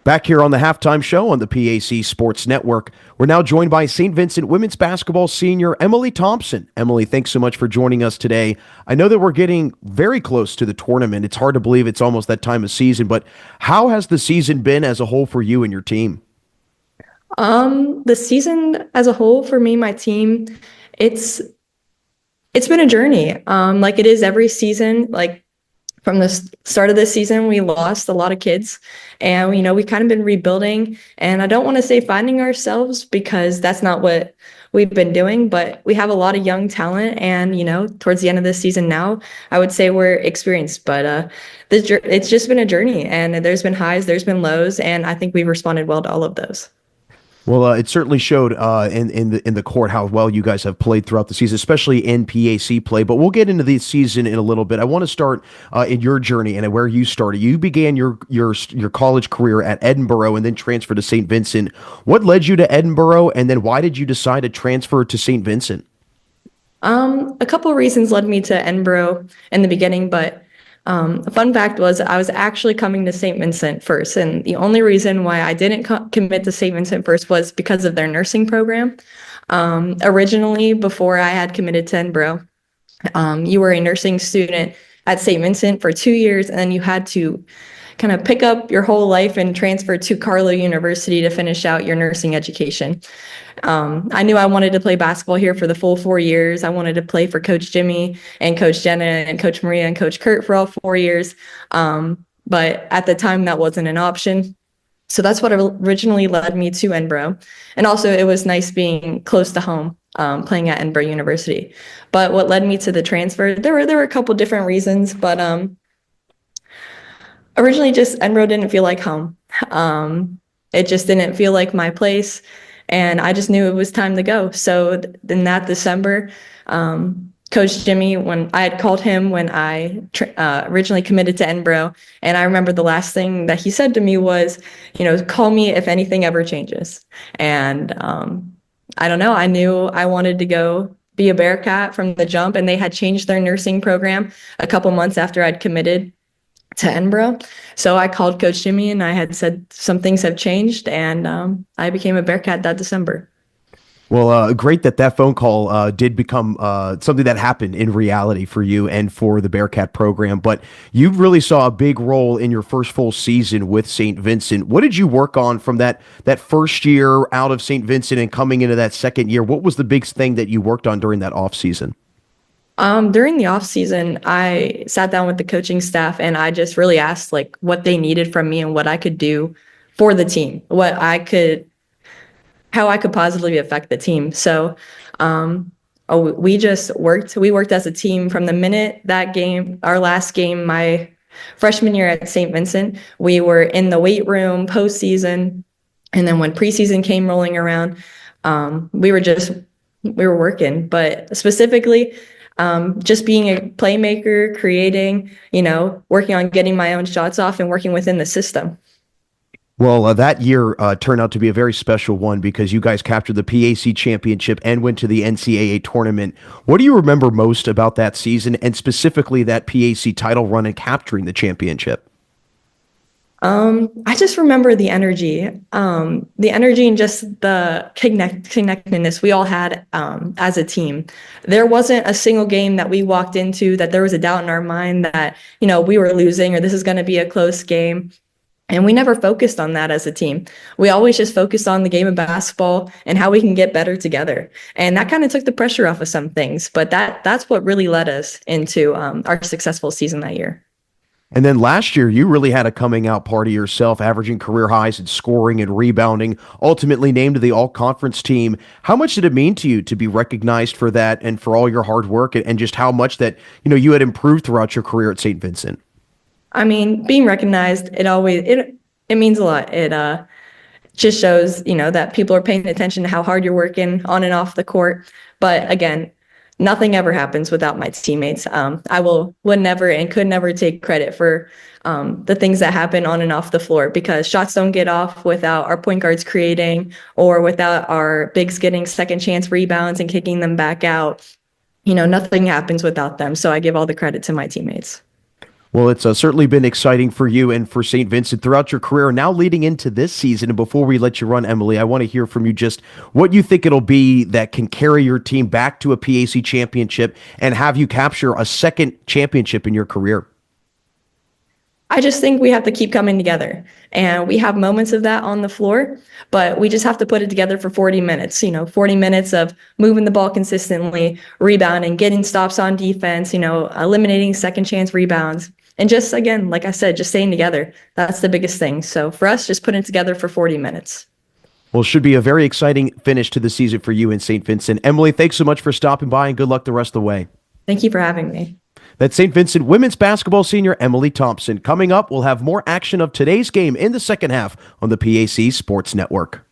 Back here on the halftime show on the PAC Sports Network, we're now joined by Saint Vincent women's basketball senior Emily Thompson. Emily, thanks so much for joining us today. I know that we're getting very close to the tournament. It's hard to believe it's almost that time of season, but how has the season been as a whole for you and your team? The season as a whole for me, my team, it's it's been a journey. Like it is every season. Like from the start of this season, we lost a lot of kids, and we've kind of been rebuilding. And I don't want to say finding ourselves because that's not what we've been doing, but we have a lot of young talent. And towards the end of this season now, I would say we're experienced. But it's just been a journey, and there's been highs, there's been lows, and I think we've responded well to all of those. Well, it certainly showed in the court how well you guys have played throughout the season, especially in PAC play. But we'll get into the season in a little bit. I want to start in your journey and where you started. You began your college career at Edinboro and then transferred to Saint Vincent. What led you to Edinboro, and then why did you decide to transfer to Saint Vincent? A couple of reasons led me to Edinboro in the beginning, but a fun fact was I was actually coming to St. Vincent first, and the only reason why I didn't commit to St. Vincent first was because of their nursing program. Originally, before I had committed to Edinboro, you were a nursing student at St. Vincent for 2 years, and then you had to kind of pick up your whole life and transfer to Carlow University to finish out your nursing education. I knew I wanted to play basketball here for the full 4 years. I wanted to play for Coach Jimmy and Coach Jenna and Coach Maria and Coach Kurt for all 4 years. But at the time, that wasn't an option. So that's what originally led me to Edinboro. And also, it was nice being close to home, playing at Edinboro University. But what led me to the transfer, there were a couple different reasons, but originally just Edinboro didn't feel like home. It just didn't feel like my place, and I just knew it was time to go. So in that December, Coach Jimmy, when I had called him when I originally committed to Edinboro, and I remember the last thing that he said to me was, call me if anything ever changes. And I don't know, I knew I wanted to go be a Bearcat from the jump, and they had changed their nursing program a couple months after I'd committed to Edinboro. So I called Coach Jimmy and I had said some things have changed, and I became a Bearcat that December. Well, great that phone call did become something that happened in reality for you and for the Bearcat program. But you really saw a big role in your first full season with St. Vincent. What did you work on from that first year out of St. Vincent and coming into that second year? What was the big thing that you worked on during that off season? During the off season, I sat down with the coaching staff and I just really asked like what they needed from me and what I could do for the team, how I could positively affect the team. So, we just worked. We worked as a team from the minute that game, our last game, my freshman year at St. Vincent. We were in the weight room postseason, and then when preseason came rolling around, we were working. But specifically, just being a playmaker, creating, working on getting my own shots off and working within the system. Well, that year turned out to be a very special one because you guys captured the PAC championship and went to the NCAA tournament. What do you remember most about that season and specifically that PAC title run and capturing the championship? I just remember the energy and just the connectedness we all had as a team. There wasn't a single game that we walked into that there was a doubt in our mind that, we were losing or this is going to be a close game. And we never focused on that as a team. We always just focused on the game of basketball and how we can get better together. And that kind of took the pressure off of some things. But that's what really led us into our successful season that year. And then last year, you really had a coming out party yourself, averaging career highs in scoring and rebounding, ultimately named to the all-conference team. How much did it mean to you to be recognized for that and for all your hard work and just how much that, you had improved throughout your career at St. Vincent? I mean, being recognized, it means a lot. It just shows, that people are paying attention to how hard you're working on and off the court. But again, nothing ever happens without my teammates. I would never and could never take credit for the things that happen on and off the floor because shots don't get off without our point guards creating or without our bigs getting second chance rebounds and kicking them back out. Nothing happens without them. So I give all the credit to my teammates. Well, it's certainly been exciting for you and for St. Vincent throughout your career. Now leading into this season, and before we let you run, Emily, I want to hear from you just what you think it'll be that can carry your team back to a PAC championship and have you capture a second championship in your career. I just think we have to keep coming together. And we have moments of that on the floor, but we just have to put it together for 40 minutes, 40 minutes of moving the ball consistently, rebounding, getting stops on defense, eliminating second chance rebounds. And just, again, like I said, just staying together. That's the biggest thing. So for us, just putting it together for 40 minutes. Well, it should be a very exciting finish to the season for you in St. Vincent. Emily, thanks so much for stopping by and good luck the rest of the way. Thank you for having me. That's St. Vincent women's basketball senior Emily Thompson. Coming up, we'll have more action of today's game in the second half on the PAC Sports Network.